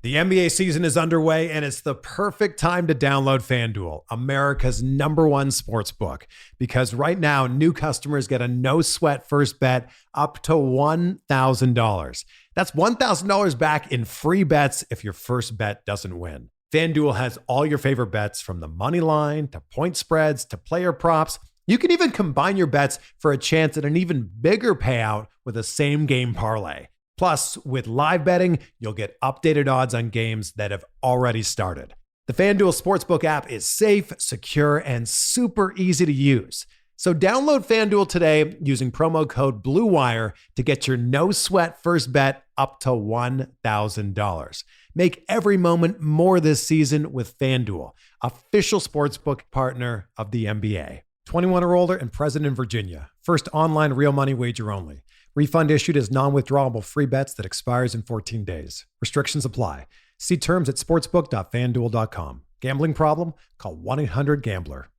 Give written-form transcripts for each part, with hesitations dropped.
The NBA season is underway, and it's the perfect time to download FanDuel, America's #1 sports book. Because right now, new customers get a no-sweat first bet up to $1,000. That's $1,000 back in free bets if your first bet doesn't win. FanDuel has all your favorite bets, from the money line to point spreads to player props. You can even combine your bets for a chance at an even bigger payout with a same-game parlay. Plus, with live betting, you'll get updated odds on games that have already started. The FanDuel Sportsbook app is safe, secure, and super easy to use. So download FanDuel today using promo code BLUEWIRE to get your no-sweat first bet up to $1,000. Make every moment more this season with FanDuel, official sportsbook partner of the NBA. 21 or older and present in Virginia. First online real money wager only. Refund issued as non-withdrawable free bets that expires in 14 days. Restrictions apply. See terms at sportsbook.fanduel.com. Gambling problem? Call 1-800-GAMBLER.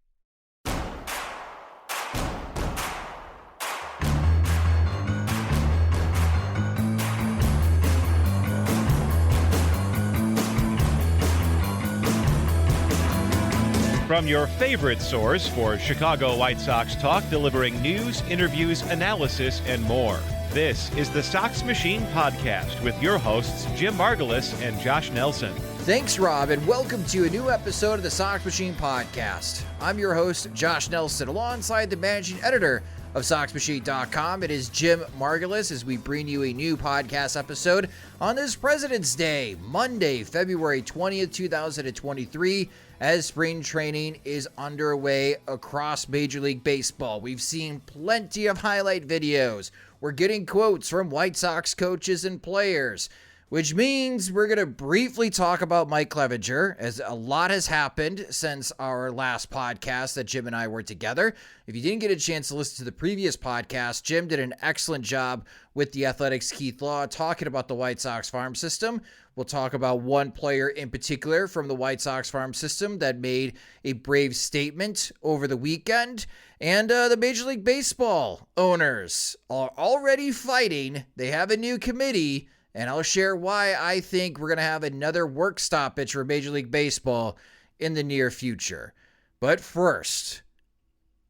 From your favorite source for Chicago White Sox talk, delivering news, interviews, analysis, and more. This is the Sox Machine Podcast with your hosts, Jim Margulis and Josh Nelson. Thanks, Rob, and welcome to a new episode of the Sox Machine Podcast. I'm your host, Josh Nelson, alongside the managing editor of SoxMachine.com. It is Jim Margulis as we bring you a new podcast episode on this President's Day, Monday, February 20th, 2023, as spring training is underway across Major League Baseball. We've seen plenty of highlight videos. We're getting quotes from White Sox coaches and players, which means we're going to briefly talk about Mike Clevinger, as a lot has happened since our last podcast that Jim and I were together. If you didn't get a chance to listen to the previous podcast, Jim did an excellent job with the Athletics' Keith Law talking about the White Sox farm system. We'll talk about one player in particular from the White Sox farm system that made a brave statement over the weekend. And the Major League Baseball owners are already fighting. They have a new committee, and I'll share why I think we're going to have another work stoppage for Major League Baseball in the near future. But first,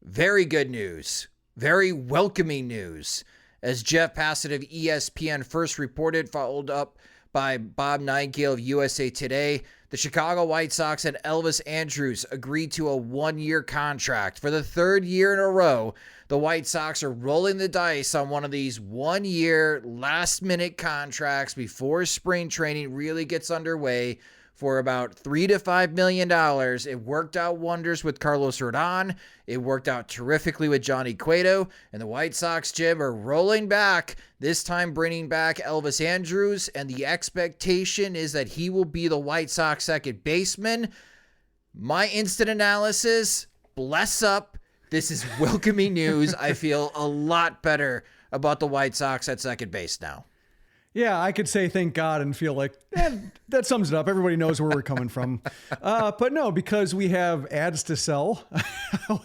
very good news, very welcoming news. As Jeff Passett of ESPN first reported, followed up by Bob Nightingale of USA Today, the Chicago White Sox and Elvis Andrus agreed to a one-year contract. For the third year in a row, the White Sox are rolling the dice on one of these one-year, last-minute contracts before spring training really gets underway for about $3 to $5 million. It worked out wonders with Carlos Rodon. It worked out terrifically with Johnny Cueto. And the White Sox, Jim, are rolling back, this time bringing back Elvis Andrus. And the expectation is that he will be the White Sox second baseman. My instant analysis, bless up. This is welcoming news. I feel a lot better about the White Sox at second base now. Yeah, I could say thank God and feel like that sums it up. Everybody knows where we're coming from. But no, because we have ads to sell,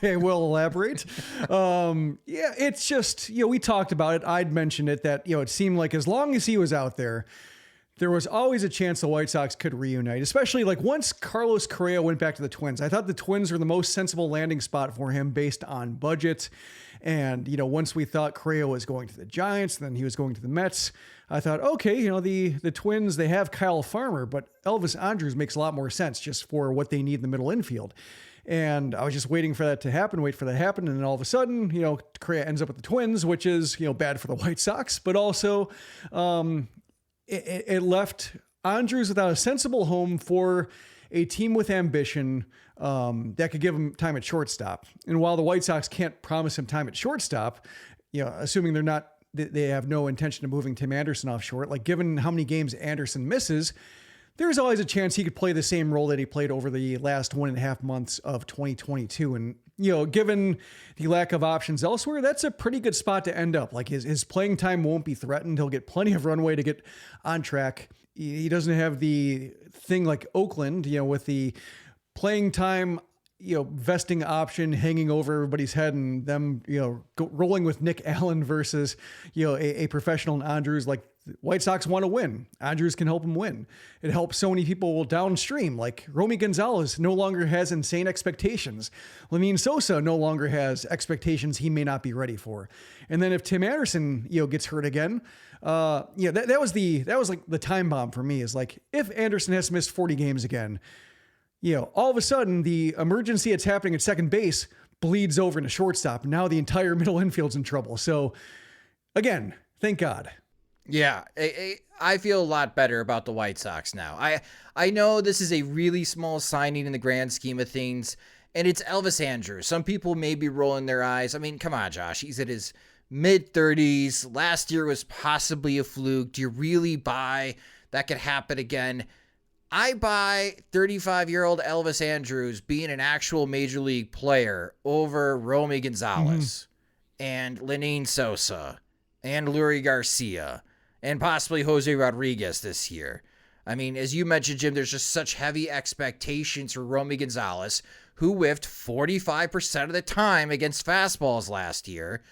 I will elaborate. It's just, we talked about it. I'd mentioned it that, it seemed like as long as he was out there, there was always a chance the White Sox could reunite, especially like once Carlos Correa went back to the Twins. I thought the Twins were the most sensible landing spot for him based on budget. And, once we thought Correa was going to the Giants, then he was going to the Mets, I thought, okay, the Twins, they have Kyle Farmer, but Elvis Andrus makes a lot more sense just for what they need in the middle infield. And I was just waiting for that to happen, and then all of a sudden, Correa ends up with the Twins, which is, bad for the White Sox, but also it left Andrus without a sensible home for a team with ambition that could give him time at shortstop. And while the White Sox can't promise him time at shortstop, assuming they have no intention of moving Tim Anderson off short, like given how many games Anderson misses, there's always a chance he could play the same role that he played over the last 1.5 months of 2022. And, given the lack of options elsewhere, that's a pretty good spot to end up. Like his playing time won't be threatened. He'll get plenty of runway to get on track. He doesn't have the thing like Oakland, with the playing time vesting option hanging over everybody's head and them, rolling with Nick Allen versus, a professional in Andrus. Like, White Sox want to win. Andrus can help them win. It helps so many people downstream. Like, Romy Gonzalez no longer has insane expectations. Lamine Sosa no longer has expectations he may not be ready for. And then if Tim Anderson, gets hurt again, that was like the time bomb for me, is like, if Anderson has missed 40 games again, all of a sudden the emergency that's happening at second base bleeds over into shortstop. Now the entire middle infield's in trouble. So again, thank God. Yeah, I feel a lot better about the White Sox now. I know this is a really small signing in the grand scheme of things, and it's Elvis Andrus. Some people may be rolling their eyes. I mean, come on, Josh. He's at his mid-30s. Last year was possibly a fluke. Do you really buy that could happen again? I buy 35-year-old Elvis Andrus being an actual major league player over Romy Gonzalez and Lenine Sosa and Lurie Garcia and possibly Jose Rodriguez this year. I mean, as you mentioned, Jim, there's just such heavy expectations for Romy Gonzalez, who whiffed 45% of the time against fastballs last year,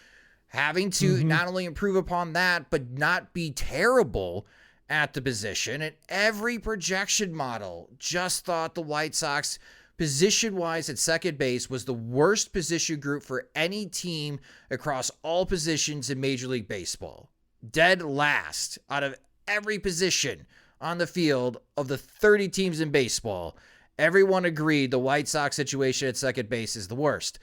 having to not only improve upon that, but not be terrible at the position. And every projection model just thought the White Sox, position-wise at second base, was the worst position group for any team across all positions in Major League Baseball. Dead last out of every position on the field of the 30 teams in baseball. Everyone agreed the White Sox situation at second base is the worst.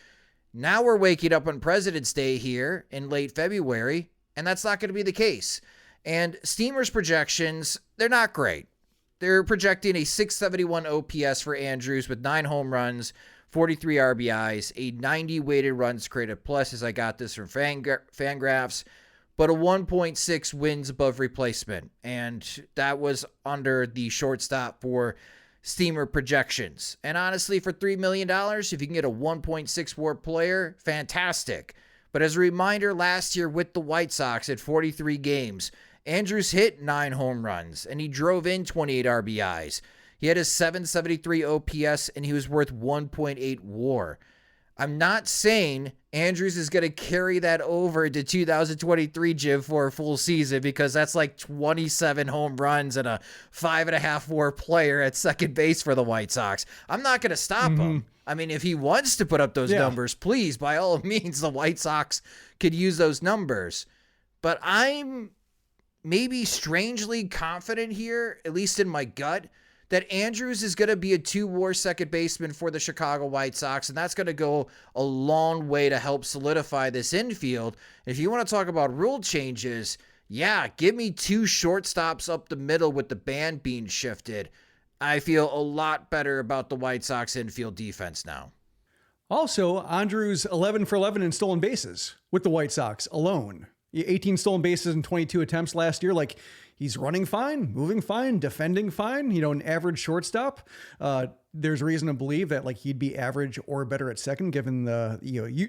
Now we're waking up on President's Day here in late February, and that's not going to be the case. And Steamer's projections, they're not great. They're projecting a 671 OPS for Andrus with 9 home runs, 43 RBIs, a 90 weighted runs created plus, as I got this from Fangraphs, but a 1.6 wins above replacement. And that was under the shortstop for Steamer projections. And honestly, for $3 million, if you can get a 1.6 WAR player, fantastic. But as a reminder, last year with the White Sox at 43 games, Andrus hit 9 home runs and he drove in 28 RBIs. He had a 773 OPS and he was worth 1.8 WAR. I'm not saying Andrus is going to carry that over to 2023, Jim, for a full season, because that's like 27 home runs and a 5.5 WAR player at second base for the White Sox. I'm not going to stop him. I mean, if he wants to put up those numbers, please, by all means, the White Sox could use those numbers. But I'm maybe strangely confident here, at least in my gut, that Andrus is going to be a 2-WAR second baseman for the Chicago White Sox, and that's going to go a long way to help solidify this infield. If you want to talk about rule changes, give me 2 shortstops up the middle with the band being shifted. I feel a lot better about the White Sox infield defense now. Also, Andrus 11 for 11 in stolen bases with the White Sox alone. 18 stolen bases in 22 attempts last year. Like, he's running fine, moving fine, defending fine, an average shortstop. There's reason to believe that he'd be average or better at second, given the,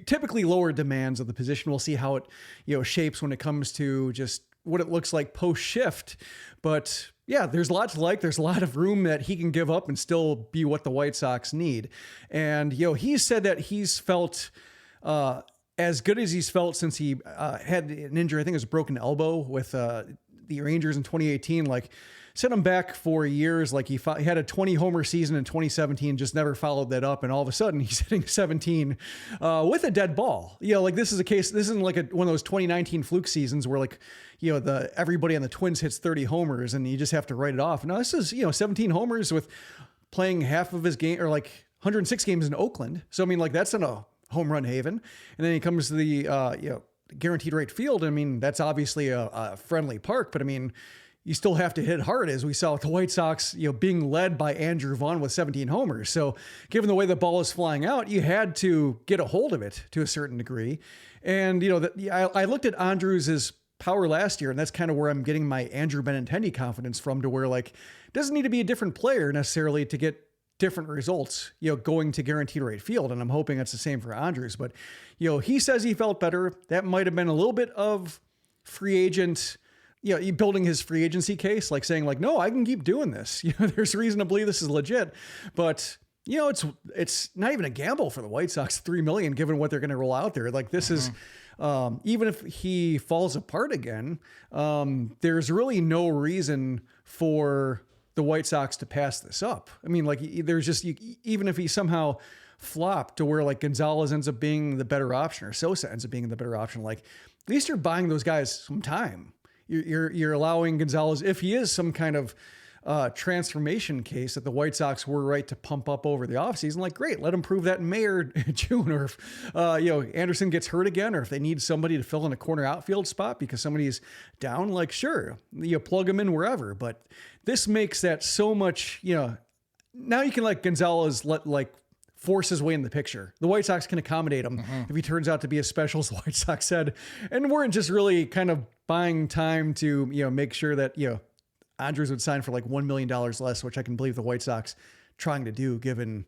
typically lower demands of the position. We'll see how it, shapes when it comes to just what it looks like post shift. But yeah, there's a lot to like. There's a lot of room that he can give up and still be what the White Sox need. And, he said that he's felt, as good as he's felt since he had an injury. I think it was a broken elbow with the Rangers in 2018. Set him back for years. He had a 20 homer season in 2017, just never followed that up. And all of a sudden he's hitting 17 with a dead ball. This is a case. This isn't one of those 2019 fluke seasons where everybody on the Twins hits 30 homers and you just have to write it off. No, this is 17 homers with playing half of his game, or 106 games in Oakland. So I mean, that's in a home run haven. And then he comes to the guaranteed rate field. I mean, that's obviously a friendly park, but I mean, you still have to hit hard, as we saw with the White Sox, being led by Andrew Vaughn with 17 homers. So given the way the ball is flying out, you had to get a hold of it to a certain degree. And, I looked at Andrus' power last year, and that's kind of where I'm getting my Andrew Benintendi confidence from, to where it doesn't need to be a different player necessarily to get different results, going to guaranteed rate field. And I'm hoping that's the same for Andrus, but, he says he felt better. That might've been a little bit of free agent, building his free agency case, saying no, I can keep doing this. There's reason to believe this is legit, but it's not even a gamble for the White Sox, $3 million, given what they're going to roll out there. Like this is, even if he falls apart again, there's really no reason for the White Sox to pass this up. I mean, like there's just, even if he somehow flopped to where like Gonzalez ends up being the better option or Sosa ends up being the better option, like at least you're buying those guys some time. You're allowing Gonzalez, if he is some kind of transformation case that the White Sox were right to pump up over the offseason, like great, let him prove that in May or June, or if Anderson gets hurt again, or if they need somebody to fill in a corner outfield spot because somebody's down, like sure, you plug him in wherever. But this makes that so much, now you can let Gonzalez force his way in the picture. The White Sox can accommodate him if he turns out to be as special as the White Sox said, and we're just really kind of buying time to make sure that Andrus would sign for like $1 million less, which I can believe the White Sox trying to do given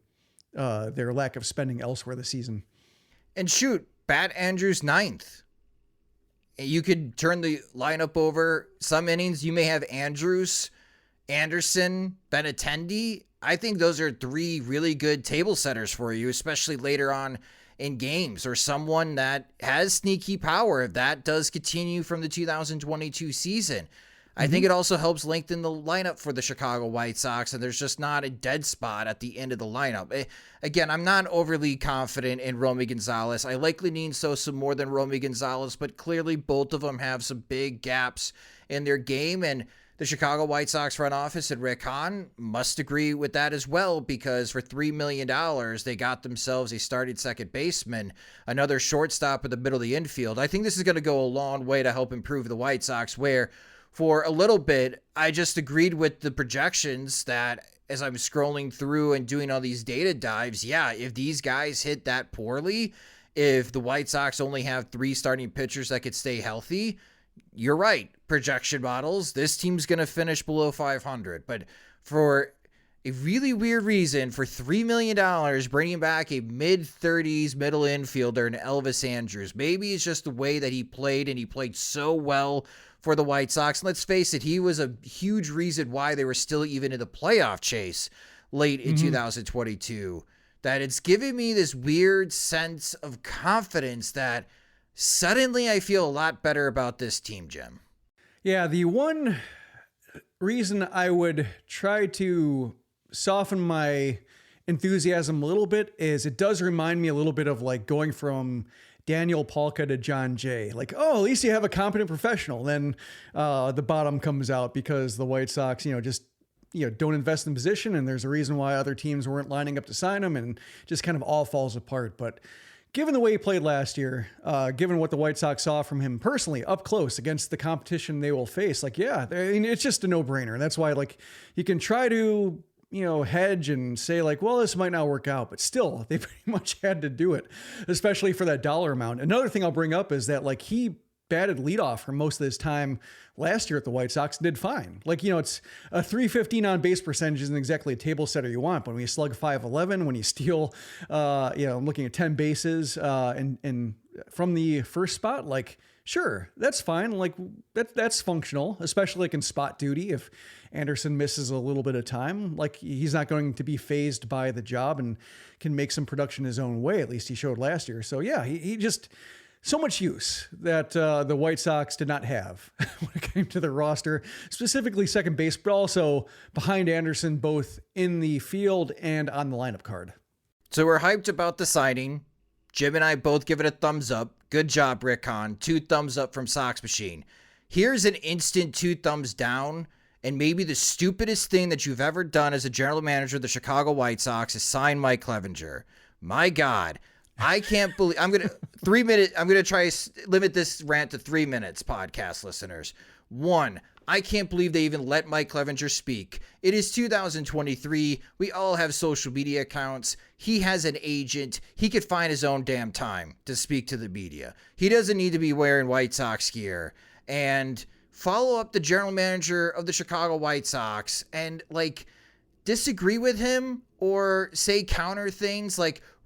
their lack of spending elsewhere this season. And shoot, bat Andrus ninth. You could turn the lineup over. Some innings you may have Andrus, Anderson, Benintendi. I think those are three really good table setters for you, especially later on in games, or someone that has sneaky power if that does continue from the 2022 season. I think it also helps lengthen the lineup for the Chicago White Sox, and there's just not a dead spot at the end of the lineup. Again, I'm not overly confident in Romy Gonzalez. I like Lenyn Sosa more than Romy Gonzalez, but clearly both of them have some big gaps in their game, and the Chicago White Sox front office and Rick Hahn must agree with that as well, because for $3 million, they got themselves a starting second baseman, another shortstop in the middle of the infield. I think this is going to go a long way to help improve the White Sox, where for a little bit, I just agreed with the projections that as I'm scrolling through and doing all these data dives, if these guys hit that poorly, if the White Sox only have 3 starting pitchers that could stay healthy, you're right. Projection models, this team's going to finish below 500. But for a really weird reason, for $3 million, bringing back a mid-30s middle infielder in Elvis Andrus, maybe it's just the way that he played, and he played so well for the White Sox. And let's face it, he was a huge reason why they were still even in the playoff chase late in 2022, that it's given me this weird sense of confidence that suddenly I feel a lot better about this team, Jim. Yeah, the one reason I would try to soften my enthusiasm a little bit is it does remind me a little bit of like going from Daniel Palka to John Jay. Like, at least you have a competent professional. Then the bottom comes out because the White Sox, don't invest in position, and there's a reason why other teams weren't lining up to sign him, and just kind of all falls apart. But given the way he played last year, given what the White Sox saw from him personally up close against the competition they will face, it's just a no-brainer. And that's why, you can try to, hedge and say this might not work out, but still they pretty much had to do it, especially for that dollar amount. Another thing I'll bring up is that he batted leadoff for most of his time last year at the White Sox and did fine. It's a 315 on base percentage isn't exactly a table setter you want, but when you slug 511, when you steal, I'm looking at 10 bases, and from the first spot, sure, that's fine. That's functional, especially in spot duty. If Anderson misses a little bit of time, he's not going to be phased by the job and can make some production his own way. At least he showed last year. So yeah, he just, so much use that the White Sox did not have when it came to their roster, specifically second base, but also behind Anderson, both in the field and on the lineup card. So we're hyped about the signing. Jim and I both give it a thumbs up. Good job, Rick Hahn. 2 thumbs up from Sox Machine. Here's an instant 2 thumbs down, and maybe the stupidest thing that you've ever done as a general manager of the Chicago White Sox is sign Mike Clevinger. My God. I can't believe I'm going to try to limit this rant to 3 minutes, podcast listeners. 1, I can't believe they even let Mike Clevinger speak. It is 2023. We all have social media accounts. He has an agent. He could find his own damn time to speak to the media. He doesn't need to be wearing White Sox gear. And follow up the general manager of the Chicago White Sox and disagree with him or say counter things.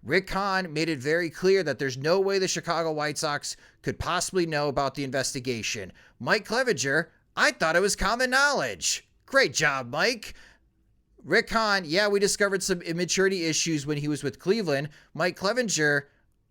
Rick Hahn made it very clear that there's no way the Chicago White Sox could possibly know about the investigation. Mike Clevinger, I thought it was common knowledge. Great job, Mike. Rick Hahn, yeah, we discovered some immaturity issues when he was with Cleveland. Mike Clevinger,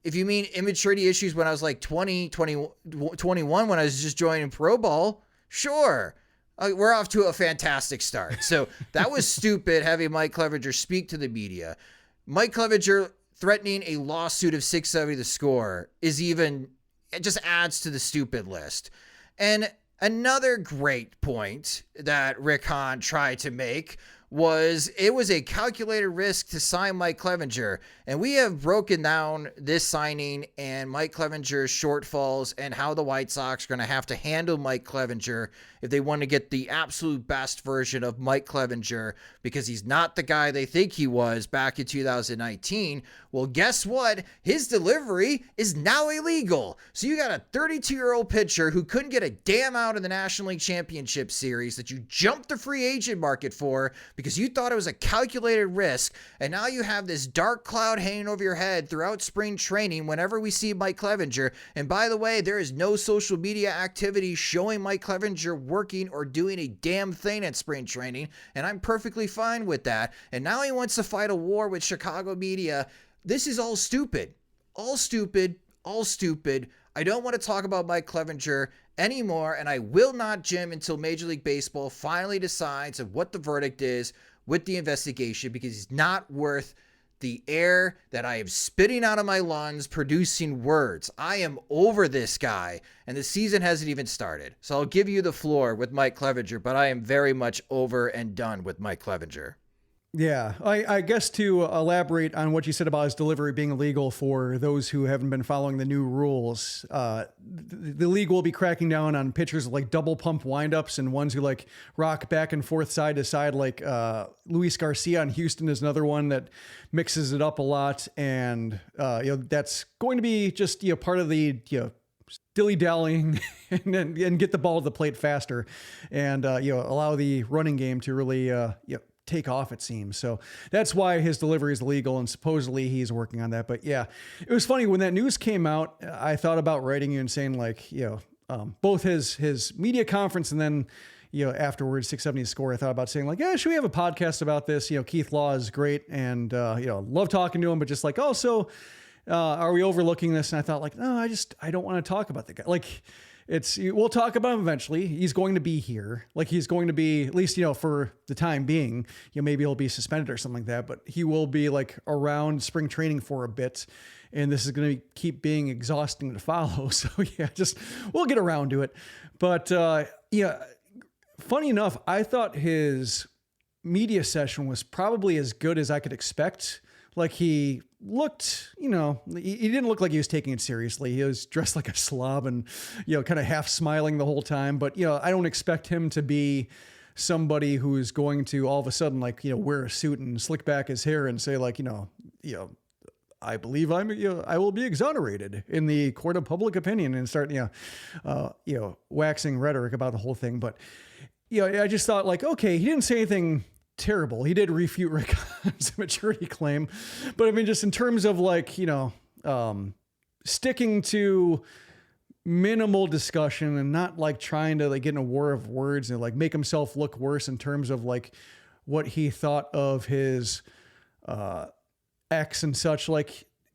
if you mean immaturity issues when I was like 20, 21, when I was just joining Pro Bowl, sure. We're off to a fantastic start. So that was stupid having Mike Clevinger speak to the media. Mike Clevinger threatening a lawsuit of 670 The Score it just adds to the stupid list. And another great point that Rick Hahn tried to make was it was a calculated risk to sign Mike Clevinger. And we have broken down this signing and Mike Clevinger's shortfalls and how the White Sox are going to have to handle Mike Clevinger if they want to get the absolute best version of Mike Clevinger, because he's not the guy they think he was back in 2019. Well, guess what? His delivery is now illegal. So you got a 32-year-old pitcher who couldn't get a damn out of the National League Championship Series that you jumped the free agent market for because you thought it was a calculated risk, and now you have this dark cloud hanging over your head throughout spring training whenever we see Mike Clevinger. And by the way, there is no social media activity showing Mike Clevinger working or doing a damn thing at spring training, and I'm perfectly fine with that. And now he wants to fight a war with Chicago media. This is all stupid. All stupid. All stupid. I don't want to talk about Mike Clevinger anymore, and I will not, Jim, until Major League Baseball finally decides of what the verdict is with the investigation, because he's not worth the air that I am spitting out of my lungs producing words. I am over this guy, and the season hasn't even started. So I'll give you the floor with Mike Clevinger, but I am very much over and done with Mike Clevinger. Yeah, I guess to elaborate on what you said about his delivery being illegal for those who haven't been following the new rules, the league will be cracking down on pitchers like double pump windups and ones who like rock back and forth side to side. Like Luis Garcia in Houston is another one that mixes it up a lot, and that's going to be just part of the dilly-dallying and get the ball to the plate faster, and allow the running game to really take off, it seems. So that's why his delivery is illegal, and supposedly he's working on that. But yeah, it was funny when that news came out. I thought about writing you and saying both his media conference and then afterwards 670 Score. I thought about saying should we have a podcast about this? Keith Law is great, and love talking to him, but just are we overlooking this? And I thought no, I don't want to talk about the guy. We'll talk about him eventually. He's going to be here. He's going to be, at least, for the time being, maybe he'll be suspended or something like that, but he will be around spring training for a bit. And this is going to keep being exhausting to follow. So yeah, we'll get around to it. But funny enough, I thought his media session was probably as good as I could expect. He looked, he didn't look like he was taking it seriously. He was dressed like a slob and, kind of half smiling the whole time. But, I don't expect him to be somebody who's going to all of a sudden, wear a suit and slick back his hair and say I believe I will be exonerated in the court of public opinion, and start, waxing rhetoric about the whole thing. But, I just thought okay, he didn't say anything terrible. He did refute Rick Hahn's maturity claim, but I mean, just in terms of sticking to minimal discussion and not trying to get in a war of words and make himself look worse in terms of what he thought of his ex and such.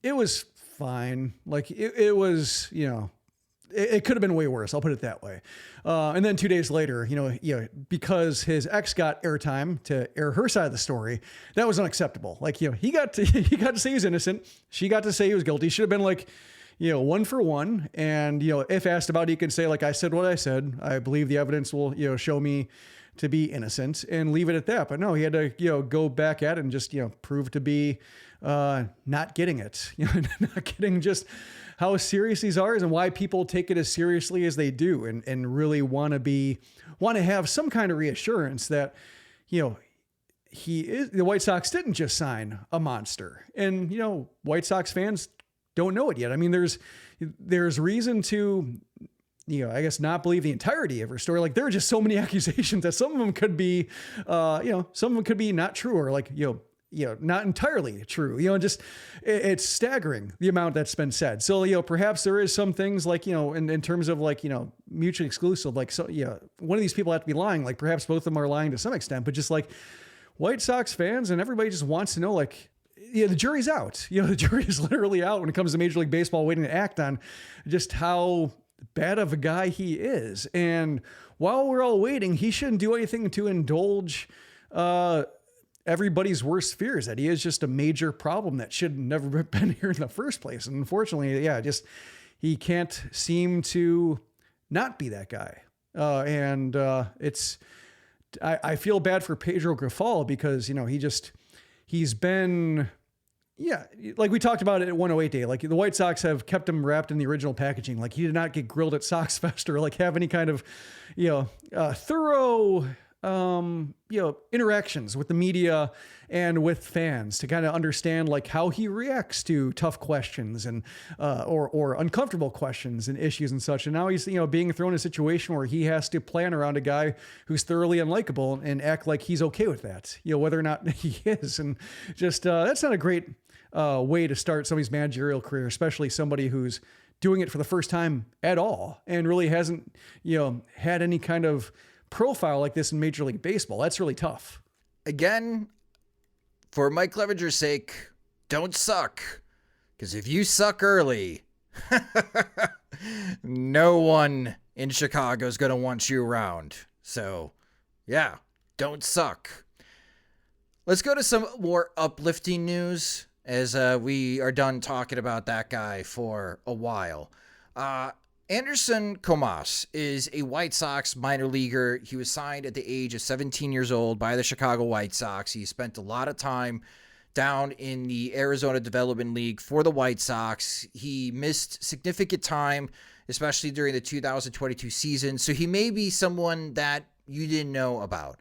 It was fine. It was, it could have been way worse. I'll put it that way. And then 2 days later, because his ex got airtime to air her side of the story, that was unacceptable. He got to say he was innocent. She got to say he was guilty. Should have been one for one. And, if asked about it, he can say, I said what I said. I believe the evidence will, show me to be innocent, and leave it at that. But no, he had to, go back at it and just, prove to be not getting it, not getting just how serious these are and why people take it as seriously as they do, and really want to have some kind of reassurance that, the White Sox didn't just sign a monster, and, White Sox fans don't know it yet. I mean, there's reason to, I guess, not believe the entirety of her story. There are just so many accusations that some of them could be, some of them could be not true, or not entirely true, it's staggering the amount that's been said. So, perhaps there is some things in terms of mutually exclusive, one of these people have to be lying. Perhaps both of them are lying to some extent, but just White Sox fans and everybody just wants to know, like, yeah, the jury's out. The jury is literally out when it comes to Major League Baseball, waiting to act on just how bad of a guy he is. And while we're all waiting, he shouldn't do anything to indulge everybody's worst fears, that he is just a major problem that should never have been here in the first place. And unfortunately, he can't seem to not be that guy. I feel bad for Pedro Grifol because, he's been, like we talked about it at 108 Day, like the White Sox have kept him wrapped in the original packaging. Like he did not get grilled at Sox Fest or like have any kind of, thorough, interactions with the media and with fans to kind of understand like how he reacts to tough questions and, or uncomfortable questions and issues and such. And now he's, being thrown in a situation where he has to plan around a guy who's thoroughly unlikable and act like he's okay with that, whether or not he is. And just, that's not a great, way to start somebody's managerial career, especially somebody who's doing it for the first time at all and really hasn't, had any kind of profile like this in Major League Baseball. That's really tough. Again, for Mike Clevinger's sake, don't suck. Because if you suck early, no one in Chicago is going to want you around. So, yeah, don't suck. Let's go to some more uplifting news as we are done talking about that guy for a while. Anderson Comas is a White Sox minor leaguer. He was signed at the age of 17 years old by the Chicago White Sox. He spent a lot of time down in the Arizona Development League for the White Sox. He missed significant time, especially during the 2022 season. So he may be someone that you didn't know about.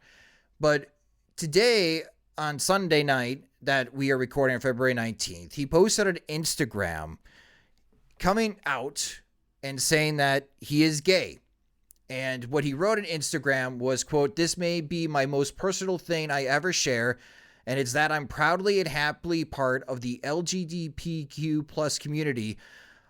But today, on Sunday night, that we are recording on February 19th, he posted on Instagram coming out and saying that he is gay. And what he wrote on Instagram was, quote, "This may be my most personal thing I ever share, and it's that I'm proudly and happily part of the LGBTQ plus community.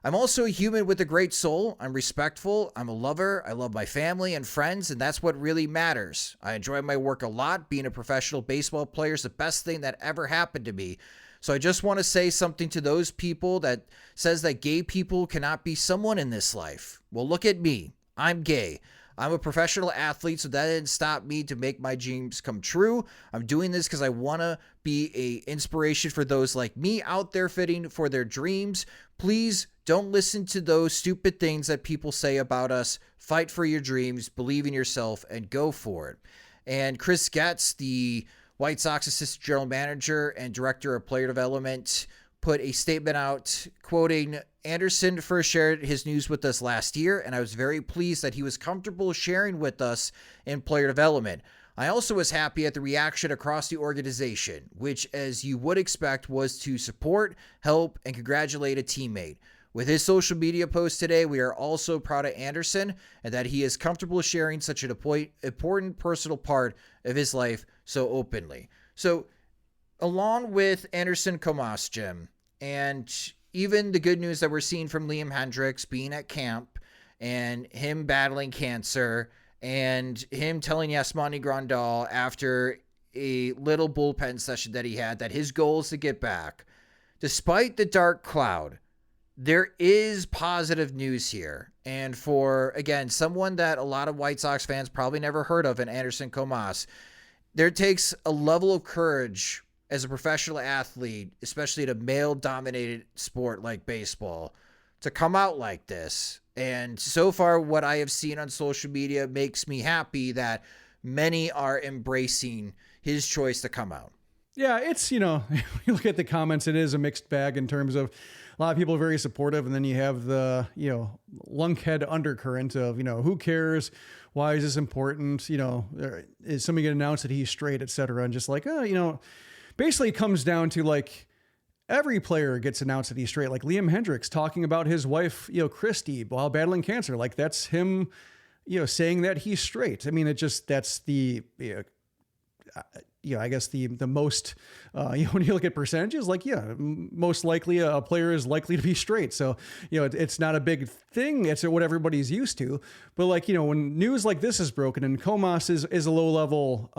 I'm also a human with a great soul. I'm respectful. I'm a lover. I love my family and friends, and that's what really matters. I enjoy my work a lot. Being a professional baseball player is the best thing that ever happened to me. So I just want to say something to those people that says that gay people cannot be someone in this life. Well, look at me. I'm gay. I'm a professional athlete, so that didn't stop me to make my dreams come true. I'm doing this because I want to be an inspiration for those like me out there fighting for their dreams. Please don't listen to those stupid things that people say about us. Fight for your dreams, believe in yourself, and go for it." And Chris Getz, the White Sox assistant general manager and director of player development, put a statement out quoting, "Anderson first shared his news with us last year, and I was very pleased that he was comfortable sharing with us in player development. I also was happy at the reaction across the organization, which, as you would expect, was to support, help, and congratulate a teammate. With his social media post today, we are also proud of Anderson and that he is comfortable sharing such an important personal part of his life so openly." So, along with Anderson Comas, Jim, and even the good news that we're seeing from Liam Hendriks being at camp and him battling cancer and him telling Yasmani Grandal after a little bullpen session that he had that his goal is to get back, despite the dark cloud, there is positive news here. And for, again, someone that a lot of White Sox fans probably never heard of in Anderson Comas, there takes a level of courage as a professional athlete, especially in a male-dominated sport like baseball, to come out like this. And so far, what I have seen on social media makes me happy that many are embracing his choice to come out. Yeah, it's, you look at the comments, it is a mixed bag in terms of a lot of people are very supportive. And then you have the, lunkhead undercurrent of, who cares? Why is this important? Is somebody going to announce that he's straight, et cetera? And just like, basically it comes down to like every player gets announced that he's straight. Like Liam Hendriks talking about his wife, Christy, while battling cancer. Like that's him, saying that he's straight. I mean, that's the, I guess the most, when you look at percentages, like, most likely a player is likely to be straight. So, it's not a big thing. It's what everybody's used to. But like, when news like this is broken and Comas is a low level,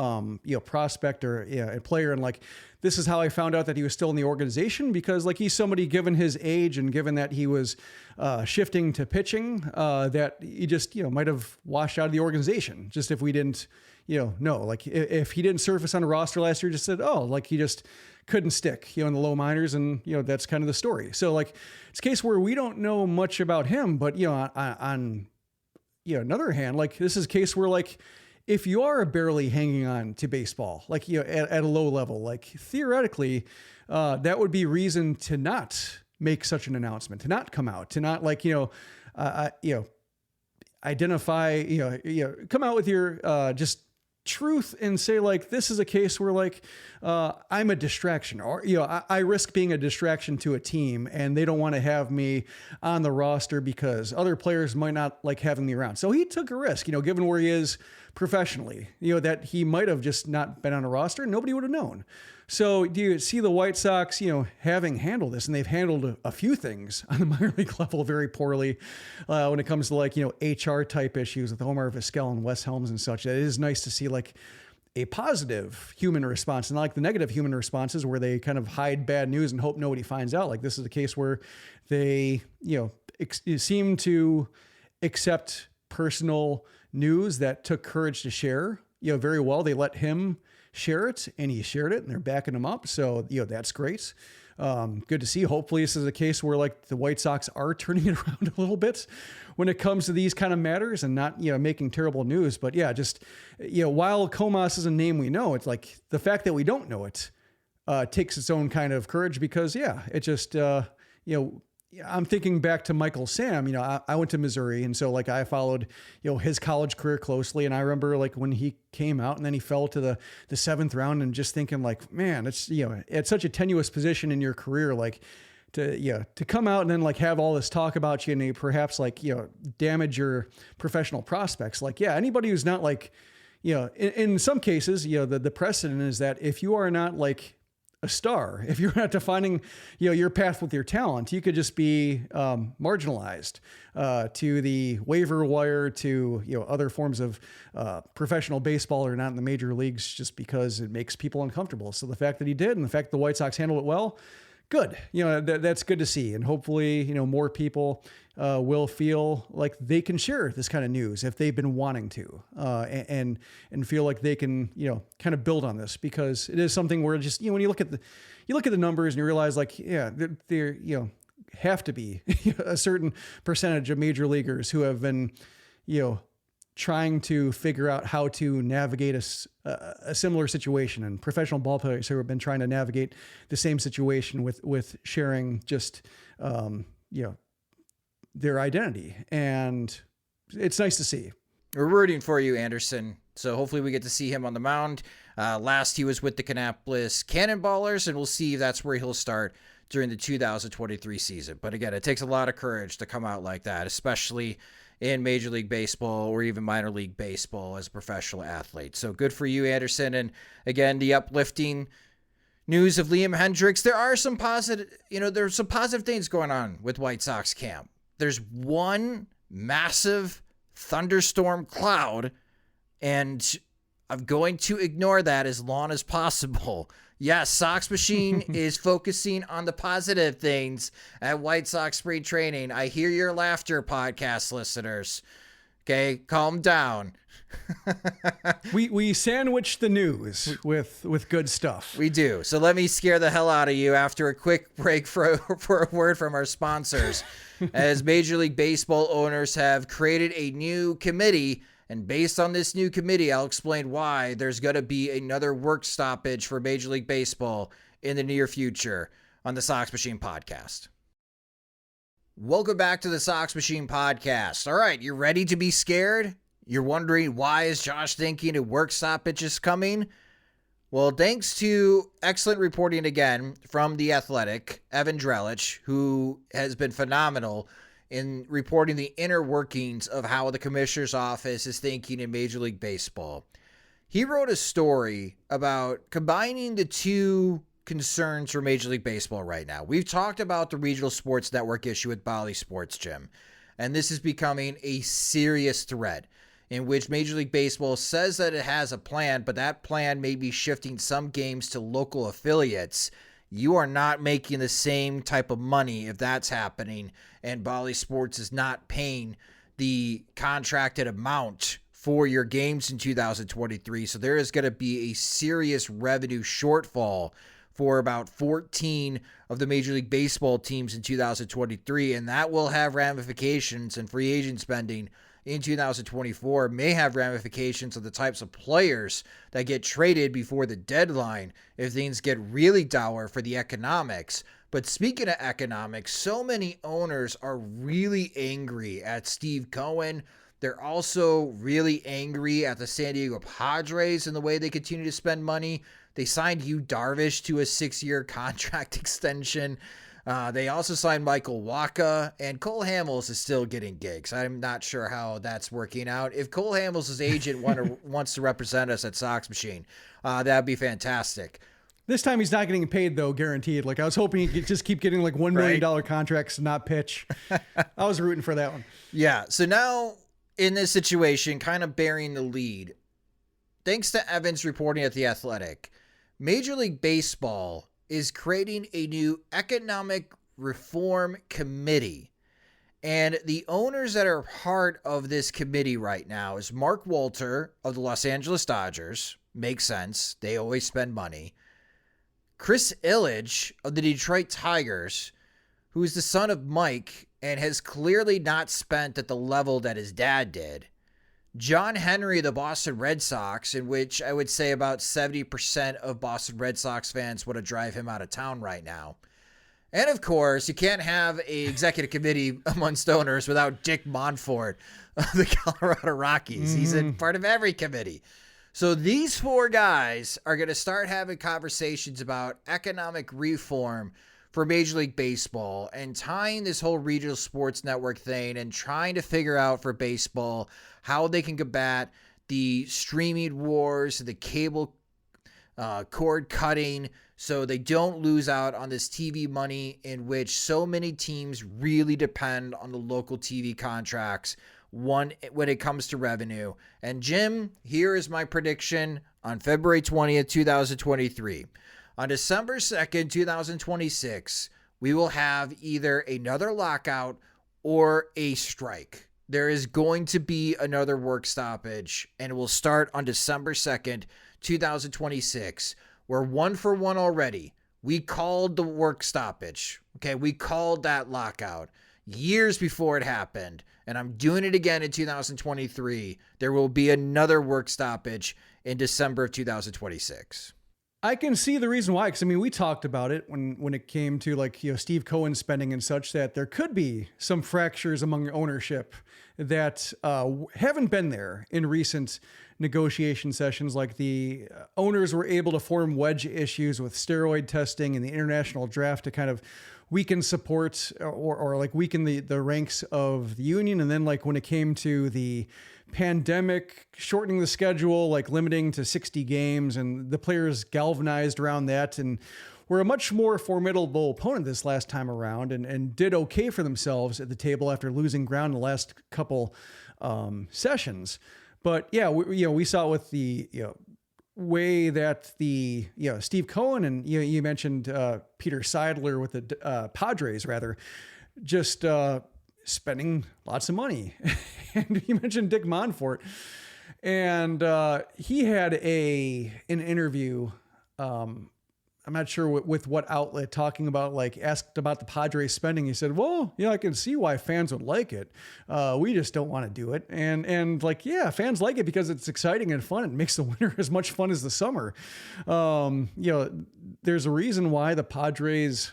prospect or a player, and like, this is how I found out that he was still in the organization, because like, he's somebody, given his age and given that he was shifting to pitching, that he just, might have washed out of the organization. Just if we didn't, no, like if he didn't surface on a roster last year, just said, oh, like he just couldn't stick, in the low minors. And, that's kind of the story. So like, it's a case where we don't know much about him, but, on another hand, like this is a case where like, if you are barely hanging on to baseball, like, at a low level, like theoretically, that would be reason to not make such an announcement, to not come out, to not like, identify, come out with your, just truth and say like, this is a case where like, I'm a distraction, or, I risk being a distraction to a team and they don't want to have me on the roster because other players might not like having me around. So he took a risk, given where he is professionally, that he might have just not been on a roster and nobody would have known. So do you see the White Sox, having handled this, and they've handled a few things on the minor league level very poorly when it comes to like, HR type issues with Omar Vizquel and Wes Helms and such. It is nice to see like a positive human response, and not like the negative human responses where they kind of hide bad news and hope nobody finds out. Like this is the case where they, seem to accept personal news that took courage to share, very well. They let him share it and he shared it and they're backing him up. So, that's great. Good to see. Hopefully this is a case where like the White Sox are turning it around a little bit when it comes to these kind of matters and not, making terrible news. But just, while Comas is a name we know, it's like the fact that we don't know it, takes its own kind of courage, because it just, I'm thinking back to Michael Sam. I went to Missouri, and so like I followed, his college career closely. And I remember like when he came out and then he fell to the 7th round, and just thinking like, man, it's, it's such a tenuous position in your career, like to come out and then like have all this talk about you and perhaps like, damage your professional prospects. Like, anybody who's not like, in some cases, the precedent is that if you are not like a star, if you're not defining, your path with your talent, you could just be marginalized to the waiver wire, to other forms of professional baseball or not in the major leagues, just because it makes people uncomfortable. So the fact that he did, and the fact the White Sox handled it well, good. That's good to see, and hopefully more people will feel like they can share this kind of news if they've been wanting to, and feel like they can, kind of build on this, because it is something where just, when you look at the numbers and you realize like, there have to be a certain percentage of major leaguers who have been, trying to figure out how to navigate a similar situation, and professional ball players who have been trying to navigate the same situation with sharing just, their identity. And it's nice to see. We're rooting for you, Anderson. So hopefully we get to see him on the mound. Last he was with the Kannapolis Cannonballers, and we'll see if that's where he'll start during the 2023 season. But again, it takes a lot of courage to come out like that, especially in Major League Baseball or even minor league baseball as a professional athlete. So good for you, Anderson. And again, the uplifting news of Liam Hendriks. There are some positive, there's some positive things going on with White Sox camp. There's one massive thunderstorm cloud, and I'm going to ignore that as long as possible. Yes, Sox Machine is focusing on the positive things at White Sox spring training. I hear your laughter, podcast listeners. Okay, calm down. We sandwich the news with good stuff. We do. So let me scare the hell out of you after a quick break for a word from our sponsors. As Major League Baseball owners have created a new committee, and based on this new committee, I'll explain why there's going to be another work stoppage for Major League Baseball in the near future on the Sox Machine podcast. Welcome back to the Sox Machine podcast. All right, you're ready to be scared? You're wondering, why is Josh thinking a work stoppage is coming? Well, thanks to excellent reporting again from The Athletic, Evan Drellich, who has been phenomenal in reporting the inner workings of how the commissioner's office is thinking in Major League Baseball. He wrote a story about combining the two concerns for Major League Baseball right now. We've talked about the regional sports network issue with Bally Sports, Jim, and this is becoming a serious threat in which Major League Baseball says that it has a plan, but that plan may be shifting some games to local affiliates. You are not making the same type of money if that's happening, and Bally Sports is not paying the contracted amount for your games in 2023. So there is going to be a serious revenue shortfall for about 14 of the Major League Baseball teams in 2023, and that will have ramifications, and free agent spending in 2024 may have ramifications of the types of players that get traded before the deadline if things get really dour for the economics. But speaking of economics, so many owners are really angry at Steve Cohen. They're also really angry at the San Diego Padres and the way they continue to spend money. They signed Yu Darvish to a 6-year contract extension. They also signed Michael Wacha, and Cole Hamels is still getting gigs. I'm not sure how that's working out. If Cole Hamels' agent wants to represent us at Sox Machine, that'd be fantastic. This time he's not getting paid, though, guaranteed. Like, I was hoping he could just keep getting like $1 million contracts and not pitch. I was rooting for that one. Yeah. So now in this situation, kind of bearing the lead, thanks to Evans reporting at The Athletic, Major League Baseball is creating a new economic reform committee. And the owners that are part of this committee right now is Mark Walter of the Los Angeles Dodgers. Makes sense. They always spend money. Chris Ilitch of the Detroit Tigers, who is the son of Mike and has clearly not spent at the level that his dad did. John Henry of the Boston Red Sox, in which I would say about 70% of Boston Red Sox fans want to drive him out of town right now. And of course, you can't have an executive committee amongst owners without Dick Monfort of the Colorado Rockies. He's in part of every committee. So these four guys are going to start having conversations about economic reform for Major League Baseball and tying this whole regional sports network thing and trying to figure out for baseball how they can combat the streaming wars, the cable cord cutting, so they don't lose out on this TV money in which so many teams really depend on the local TV contracts when it comes to revenue. And Jim, here is my prediction on February 20th, 2023. On December 2nd, 2026, we will have either another lockout or a strike. There is going to be another work stoppage, and it will start on December 2nd, 2026. We're 1 for 1 already. We called the work stoppage. Okay, we called that lockout years before it happened, and I'm doing it again in 2023. There will be another work stoppage in December of 2026. I can see the reason why, because I mean, we talked about it when it came to Steve Cohen spending and such, that there could be some fractures among ownership that haven't been there in recent negotiation sessions. Like the owners were able to form wedge issues with steroid testing and the international draft to kind of weaken support or weaken the ranks of the union. And then when it came to the pandemic, shortening the schedule, limiting to 60 games, and the players galvanized around that and were a much more formidable opponent this last time around and did okay for themselves at the table after losing ground in the last couple sessions. But yeah, we saw it with the way that the Steve Cohen and you mentioned Peter Seidler with the Padres just spending lots of money. And you mentioned Dick Monfort, and he had an interview. I'm not sure with what outlet, talking about asked about the Padres spending. He said, well, I can see why fans would like it. We just don't want to do it. And fans like it because it's exciting and fun. It makes the winter as much fun as the summer. There's a reason why the Padres,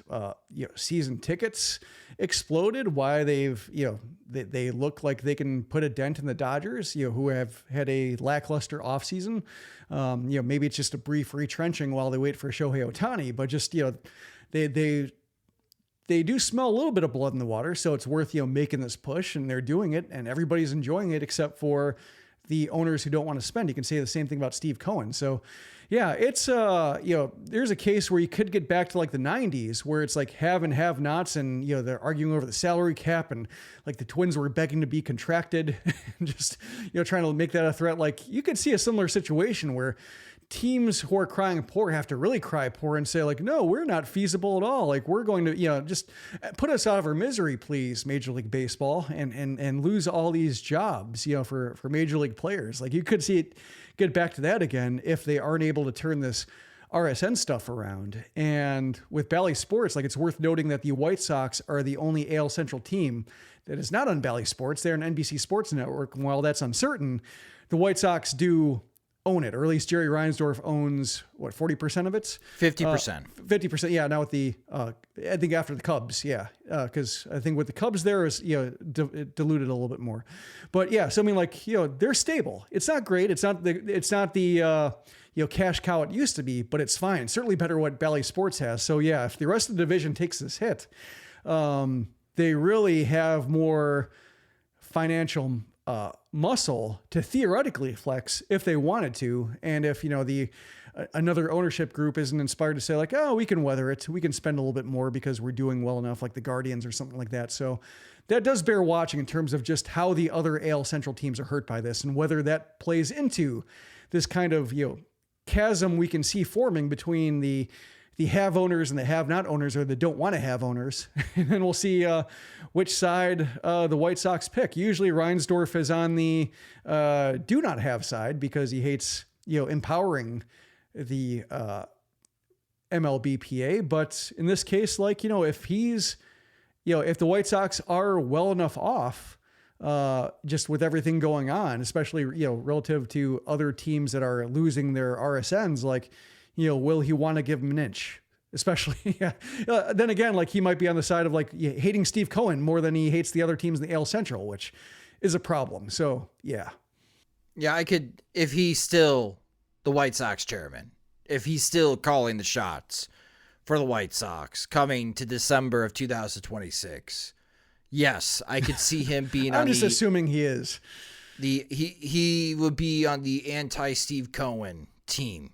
season tickets exploded, why they look like they can put a dent in the Dodgers, who have had a lackluster offseason. Maybe it's just a brief retrenching while they wait for Shohei Ohtani, but just, they do smell a little bit of blood in the water. So it's worth, making this push, and they're doing it and everybody's enjoying it except for the owners who don't want to spend. You can say the same thing about Steve Cohen. So yeah, it's, there's a case where you could get back to like the 90s where it's like have and have nots, and, they're arguing over the salary cap, and like the Twins were begging to be contracted and just, trying to make that a threat. Like you could see a similar situation where teams who are crying poor have to really cry poor and say like, no, we're not feasible at all. Like we're going to, just put us out of our misery, please, Major League Baseball, and lose all these jobs, for Major League players. Like you could see it get back to that again if they aren't able to turn this RSN stuff around. And with Bally Sports, like it's worth noting that the White Sox are the only AL Central team that is not on Bally Sports. They're an NBC Sports Network. And while that's uncertain, the White Sox do own it, or at least Jerry Reinsdorf owns 40% of it? 50%. 50%. Yeah. Now with the, I think after the Cubs. Yeah. Cause I think with the Cubs there is, it diluted a little bit more, but yeah. So I mean, like, they're stable. It's not great. It's not the cash cow it used to be, but it's fine. Certainly better what Bally Sports has. So yeah, if the rest of the division takes this hit, they really have more financial muscle to theoretically flex if they wanted to. And if, another ownership group isn't inspired to say like, oh, we can weather it, we can spend a little bit more because we're doing well enough, like the Guardians or something like that. So that does bear watching in terms of just how the other AL Central teams are hurt by this and whether that plays into this kind of, chasm we can see forming between the have owners and the have not owners, or the don't want to have owners. And then we'll see which side the White Sox pick. Usually Reinsdorf is on the do not have side because he hates, empowering the MLBPA. But in this case, like, if he's, if the White Sox are well enough off, just with everything going on, especially, relative to other teams that are losing their RSNs, like, will he want to give him an inch? Especially, yeah. Then again, like he might be on the side of like hating Steve Cohen more than he hates the other teams in the AL Central, which is a problem. So yeah. Yeah, I could, if he's still the White Sox chairman, if he's still calling the shots for the White Sox coming to December of 2026. Yes, I could see him being I'm just assuming he is. He would be on the anti-Steve Cohen team.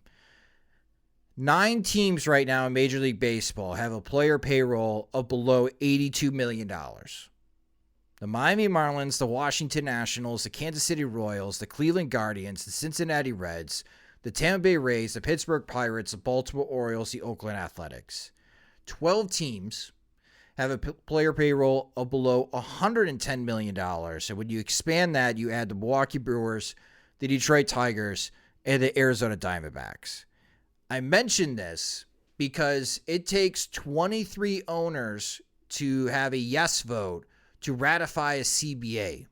9 teams right now in Major League Baseball have a player payroll of below $82 million. The Miami Marlins, the Washington Nationals, the Kansas City Royals, the Cleveland Guardians, the Cincinnati Reds, the Tampa Bay Rays, the Pittsburgh Pirates, the Baltimore Orioles, the Oakland Athletics. 12 teams have a player payroll of below $110 million. And when you expand that, you add the Milwaukee Brewers, the Detroit Tigers, and the Arizona Diamondbacks. I mention this because it takes 23 owners to have a yes vote to ratify a CBA.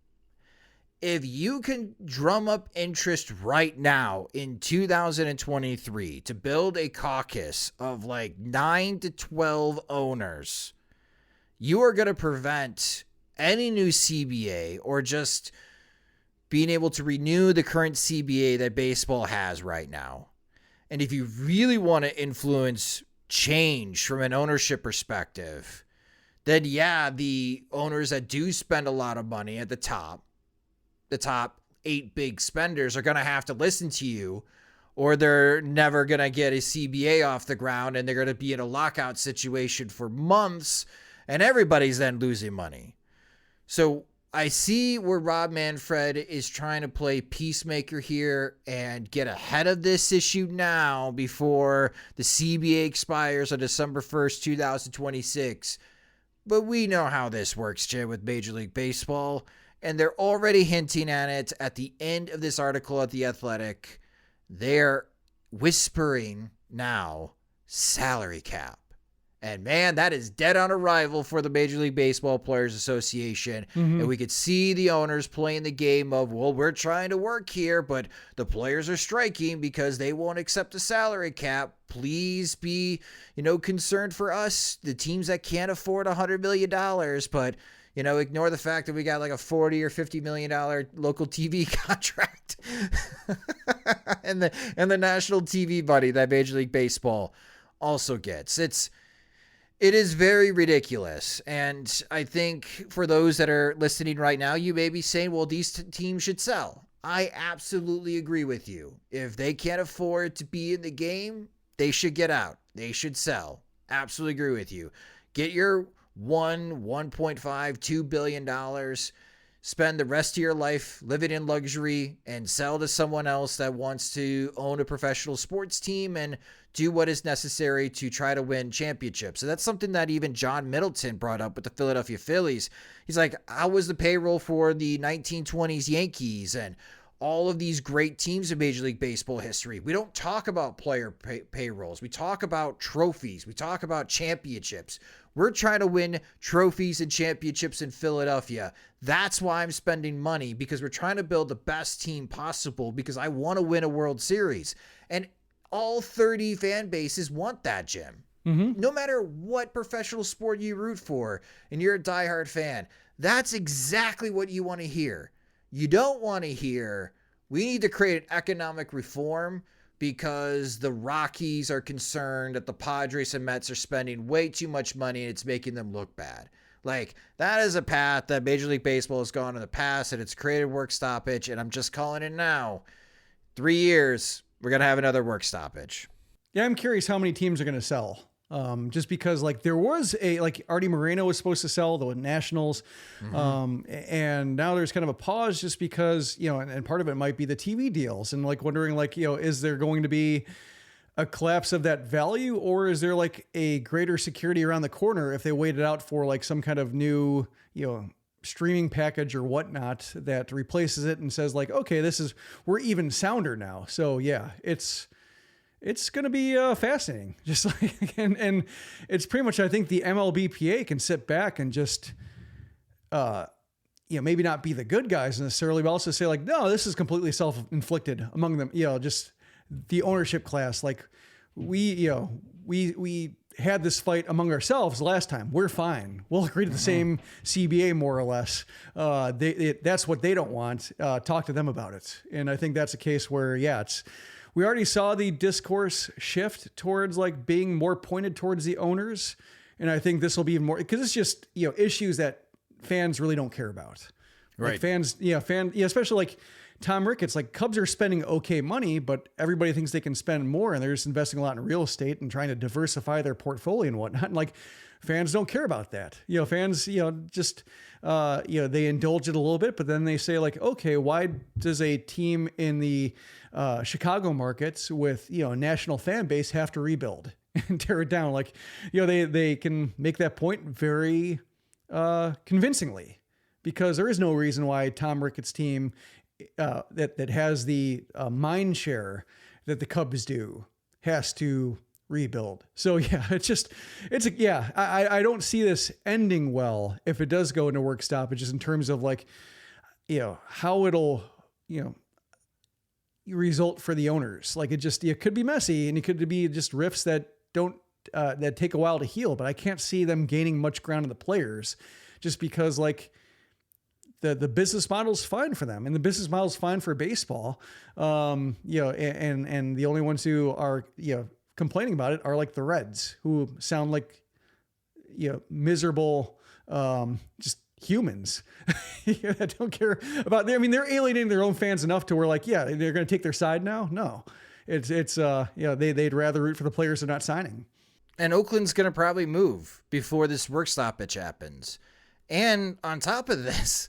If you can drum up interest right now in 2023 to build a caucus of like 9 to 12 owners, you are going to prevent any new CBA or just being able to renew the current CBA that baseball has right now. And if you really want to influence change from an ownership perspective, then yeah, the owners that do spend a lot of money at the top 8 big spenders are going to have to listen to you, or they're never going to get a CBA off the ground and they're going to be in a lockout situation for months and everybody's then losing money. So I see where Rob Manfred is trying to play peacemaker here and get ahead of this issue now before the CBA expires on December 1st, 2026. But we know how this works, Jim, with Major League Baseball. And they're already hinting at it at the end of this article at The Athletic. They're whispering now salary cap. And man, that is dead on arrival for the Major League Baseball Players Association. Mm-hmm. And we could see the owners playing the game of, well, we're trying to work here, but the players are striking because they won't accept a salary cap. Please be, concerned for us, the teams that can't afford $100 million, but, ignore the fact that we got like a $40 or $50 million local TV contract and the national TV money that Major League Baseball also gets. It is very ridiculous. And I think for those that are listening right now, you may be saying, well, these teams should sell. I absolutely agree with you. If they can't afford to be in the game, they should get out. They should sell. Absolutely agree with you. Get your $1.5, $2 billion, spend the rest of your life living in luxury and sell to someone else that wants to own a professional sports team and do what is necessary to try to win championships. So that's something that even John Middleton brought up with the Philadelphia Phillies. He's like, how was the payroll for the 1920s Yankees and all of these great teams in Major League Baseball history? We don't talk about player payrolls. We talk about trophies. We talk about championships. We're trying to win trophies and championships in Philadelphia. That's why I'm spending money, because we're trying to build the best team possible, because I want to win a World Series. And all 30 fan bases want that, Jim. Mm-hmm. No matter what professional sport you root for and you're a diehard fan, that's exactly what you want to hear. You don't want to hear, we need to create an economic reform because the Rockies are concerned that the Padres and Mets are spending way too much money and it's making them look bad. Like, that is a path that Major League Baseball has gone in the past, and it's created work stoppage, and I'm just calling it now. 3 years, we're going to have another work stoppage. Yeah, I'm curious how many teams are going to sell. Just because, like, there was Artie Moreno was supposed to sell the Nationals. Mm-hmm. And now there's kind of a pause just because, and part of it might be the TV deals, and like wondering, like, is there going to be a collapse of that value, or is there like a greater security around the corner if they waited out for like some kind of new, streaming package or whatnot that replaces it and says like, okay, we're even sounder now. So yeah, it's going to be fascinating. Just like, and it's pretty much, I think the MLBPA can sit back and just, maybe not be the good guys necessarily, but also say like, no, this is completely self-inflicted among them. Just the ownership class. Like we had this fight among ourselves last time. We're fine. We'll agree to the same CBA more or less. That's what they don't want. Talk to them about it. And I think that's a case where, we already saw the discourse shift towards like being more pointed towards the owners. And I think this will be even more, because it's just, issues that fans really don't care about. Right. Like fans, especially like Tom Ricketts, like Cubs are spending okay money, but everybody thinks they can spend more, and they're just investing a lot in real estate and trying to diversify their portfolio and whatnot. And like fans don't care about that. Fans, just, they indulge it a little bit, but then they say like, okay, why does a team in the Chicago markets with, a national fan base have to rebuild and tear it down? Like, they can make that point very convincingly, because there is no reason why Tom Ricketts' team that has the mind share that the Cubs do has to rebuild. So yeah, I don't see this ending well if it does go into work stoppages in terms of like, how it'll, result for the owners. Like it could be messy, and it could be just rifts that don't, that take a while to heal, but I can't see them gaining much ground in the players just because like, the business model's fine for them, and the business model's fine for baseball. And the only ones who are, complaining about it are like the Reds, who sound like, miserable, just humans that don't care about them. I mean, they're alienating their own fans enough to where like, they're going to take their side now. No, they'd rather root for the players they're not signing. And Oakland's going to probably move before this work stoppage happens. And on top of this,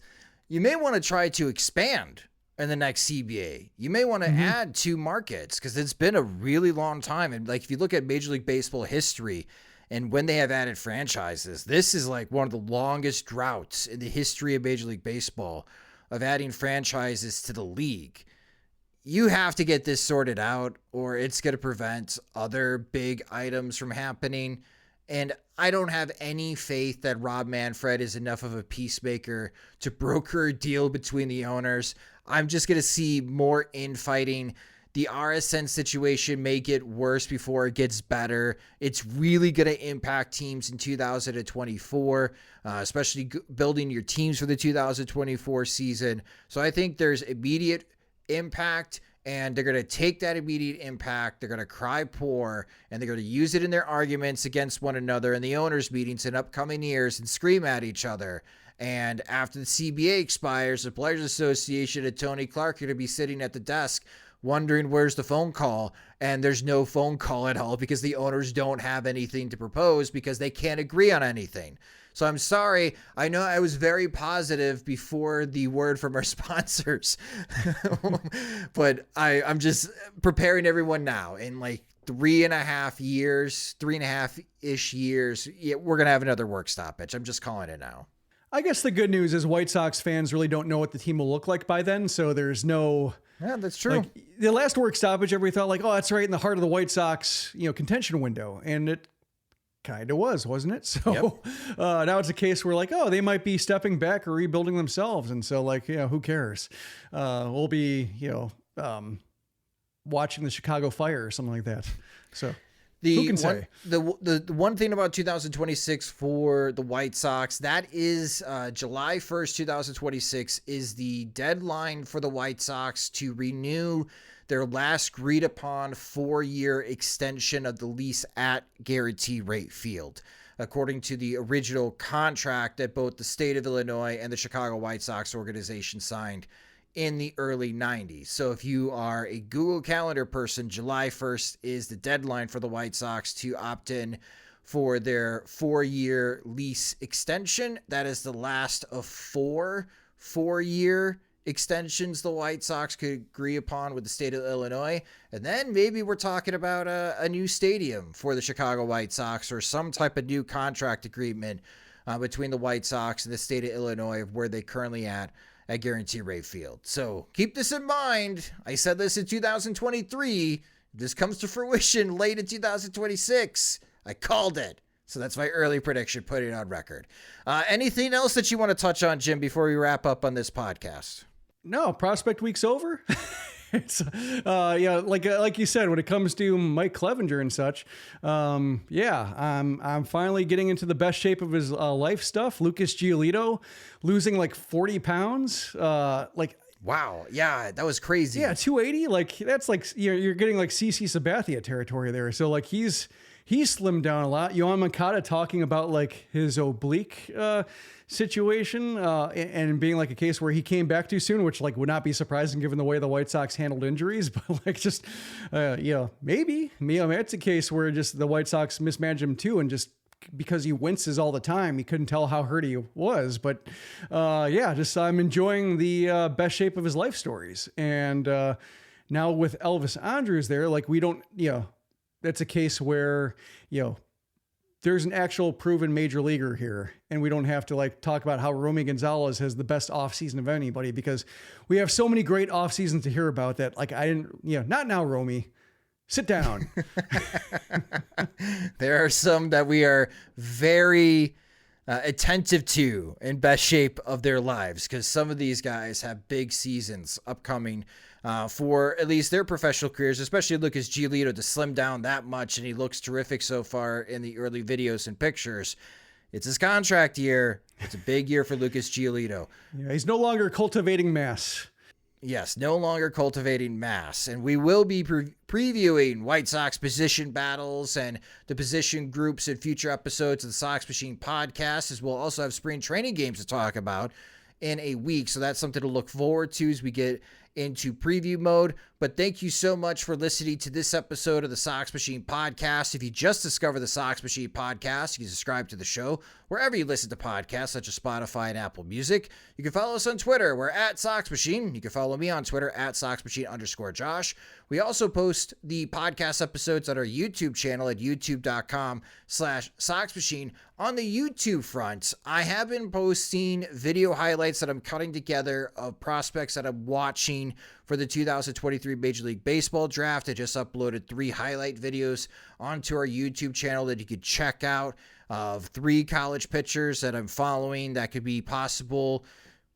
you may want to try to expand in the next CBA. You may want to add 2 markets, because it's been a really long time. And like, if you look at Major League Baseball history and when they have added franchises, this is like one of the longest droughts in the history of Major League Baseball of adding franchises to the league. You have to get this sorted out, or it's going to prevent other big items from happening. And I don't have any faith that Rob Manfred is enough of a peacemaker to broker a deal between the owners. I'm just going to see more infighting. The RSN situation may get worse before it gets better. It's really going to impact teams in 2024, especially building your teams for the 2024 season. So I think there's immediate impact and they're going to take that immediate impact. They're going to cry poor, and they're going to use it in their arguments against one another in the owners' meetings in upcoming years and scream at each other. And after the CBA expires, the Players Association and Tony Clark are going to be sitting at the desk wondering where's the phone call, and there's no phone call at all because the owners don't have anything to propose because they can't agree on anything. So I'm sorry. I know I was very positive before the word from our sponsors, but I'm just preparing everyone now. In like 3.5-ish years, we're going to have another work stoppage. I'm just calling it now. I guess the good news is White Sox fans really don't know what the team will look like by then. So there's no... Yeah, that's true. Like, the last work stoppage, everybody thought like, oh, that's right in the heart of the White Sox, contention window. And it kind of wasn't it? So now it's a case where like, oh, they might be stepping back or rebuilding themselves. And so like, who cares? We'll be, watching the Chicago Fire or something like that. So who can say? The one thing about 2026 for the White Sox, that is July 1st, 2026 is the deadline for the White Sox to renew their last agreed upon 4-year extension of the lease at Guarantee Rate Field, according to the original contract that both the state of Illinois and the Chicago White Sox organization signed in the early 90s. So if you are a Google Calendar person, July 1st is the deadline for the White Sox to opt in for their 4-year lease extension. That is the last of 4-year extensions the White Sox could agree upon with the state of Illinois. And then maybe we're talking about a new stadium for the Chicago White Sox or some type of new contract agreement between the White Sox and the state of Illinois of where they currently at Guarantee Rate Field. So keep this in mind. I said this in 2023. If this comes to fruition late in 2026, I called it. So that's my early prediction, putting it on record. Anything else that you want to touch on, Jim, before we wrap up on this podcast? No, prospect week's over. It's like you said, when it comes to Mike Clevinger and such, I'm finally getting into the best shape of his life stuff. Lucas Giolito losing like 40 pounds. Wow. Yeah, that was crazy. Yeah, 280. Like that's like you're getting like CC Sabathia territory there. So like he's slimmed down a lot. Yohan Moncada talking about like his oblique situation and being like a case where he came back too soon, which like would not be surprising given the way the White Sox handled injuries. But like just maybe it's a case where just the White Sox mismanaged him too, and just because he winces all the time, he couldn't tell how hurt he was. But I'm enjoying the best shape of his life stories. And now with Elvis Andrus there, like we don't, that's a case where, there's an actual proven major leaguer here, and we don't have to like talk about how Romy Gonzalez has the best offseason of anybody, because we have so many great off seasons to hear about that. Like I didn't, not now, Romy, sit down. There are some that we are very attentive to in best shape of their lives, because some of these guys have big seasons upcoming for at least their professional careers, especially Lucas Giolito to slim down that much, and he looks terrific so far in the early videos and pictures. It's his contract year. It's a big year for Lucas Giolito. Yeah, he's no longer cultivating mass. Yes, no longer cultivating mass. And we will be previewing White Sox position battles and the position groups in future episodes of the Sox Machine podcast, as we'll also have spring training games to talk about in a week. So that's something to look forward to as we get into preview mode. But thank you so much for listening to this episode of the Sox Machine podcast. If you just discovered the Sox Machine podcast, you can subscribe to the show wherever you listen to podcasts, such as Spotify and Apple Music. You can follow us on Twitter. We're at Sox Machine. You can follow me on Twitter at SoxMachine_Josh. We also post the podcast episodes on our YouTube channel at youtube.com/SoxMachine. On the YouTube front, I have been posting video highlights that I'm cutting together of prospects that I'm watching for the 2023 Major League Baseball draft. I just uploaded 3 highlight videos onto our YouTube channel that you could check out of 3 college pitchers that I'm following that could be possible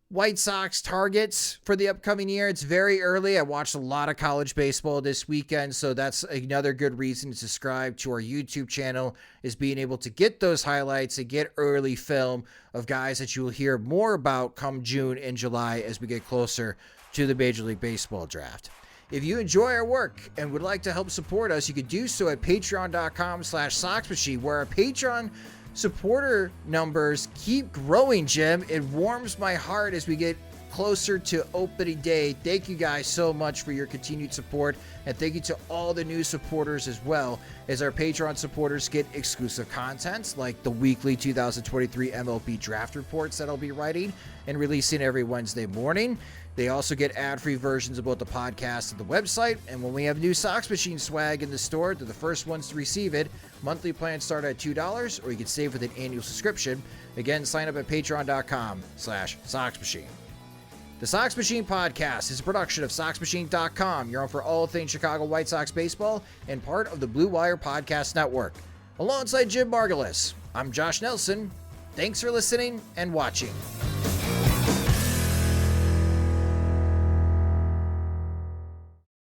White Sox targets for the upcoming year. It's very early. I watched a lot of college baseball this weekend, so that's another good reason to subscribe to our YouTube channel, is being able to get those highlights and get early film of guys that you will hear more about come June and July as we get closer to the Major League Baseball draft. If you enjoy our work and would like to help support us, you can do so at patreon.com/socksmachine, where our Patreon supporter numbers keep growing, Jim. It warms my heart as we get closer to opening day. Thank you guys so much for your continued support, and thank you to all the new supporters as well, as our Patreon supporters get exclusive content like the weekly 2023 MLB draft reports that I'll be writing and releasing every Wednesday morning. They also get ad-free versions of both the podcast and the website, and when we have new Sox Machine swag in the store, they're the first ones to receive it. Monthly plans start at $2, or you can save with an annual subscription. Again, sign up at patreon.com/SoxMachine. The Sox Machine Podcast is a production of SoxMachine.com, your home for all things Chicago White Sox baseball, and part of the Blue Wire Podcast Network. Alongside Jim Margulis, I'm Josh Nelson. Thanks for listening and watching.